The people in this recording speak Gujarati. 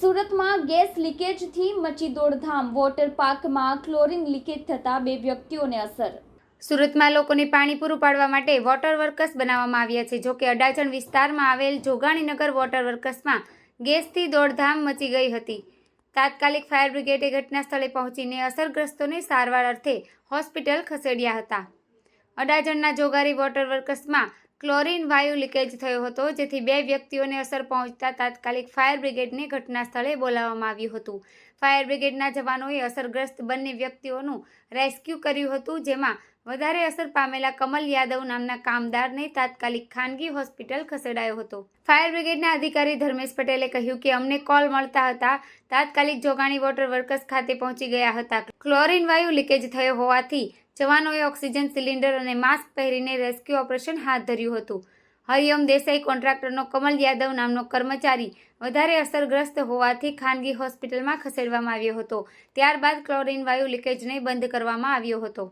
સુરતમાં ગેસ લીકેજથી મચી દોડધામ. વોટર પાર્કમાં ક્લોરીન લીકેજ થતાં 2 વ્યક્તિઓને અસર. સુરતમાં લોકોને પાણી પૂરું પાડવા માટે વોટર વર્કસ બનાવવામાં આવ્યા છે. જોકે અડાજણ વિસ્તારમાં આવેલ જોગાણીનગર વોટર વર્કસમાં ગેસથી દોડધામ મચી ગઈ હતી. તાત્કાલિક ફાયર બ્રિગેડે ઘટના સ્થળે પહોંચીને અસરગ્રસ્તોને સારવાર અર્થે હોસ્પિટલ ખસેડ્યા હતા. અડાજણના જોગારી વોટર વર્કસમાં ક્લોરીન વાયુ લીકેજ થયો હતો, જેથી 2 વ્યક્તિઓને અસર પહોંચતા તાત્કાલિક ફાયર બ્રિગેડને ઘટના સ્થળે બોલાવવામાં આવ્યું હતું. ફાયર બ્રિગેડના જવાનોએ અસરગ્રસ્ત બંને વ્યક્તિઓનું રેસ્ક્યુ કર્યું હતું, જેમાં વધારે અસર પામેલા કમલ યાદવ નામના કામદારને તાત્કાલિક ખાનગી હોસ્પિટલ ખસેડાયો હતો. ફાયર બ્રિગેડના અધિકારી ધર્મેશ પટેલે કહ્યું કે અમને કોલ મળતા હતા તાત્કાલિક જોગાણી વોટર વર્કસ ખાતે પહોંચી ગયા હતા. ક્લોરીન વાયુ લીકેજ થયો હોવાથી જવાનોએ ઓક્સિજન સિલિન્ડર અને માસ્ક પહેરીને રેસ્ક્યુ ઓપરેશન હાથ ધર્યું હતું. હરિઓમ દેસાઈ કોન્ટ્રાક્ટરનો કમલ યાદવ નામનો કર્મચારી વધારે અસરગ્રસ્ત હોવાથી ખાનગી હોસ્પિટલમાં ખસેડવામાં આવ્યો હતો. ત્યારબાદ ક્લોરીન વાયુ લીકેજને બંધ કરવામાં આવ્યો હતો.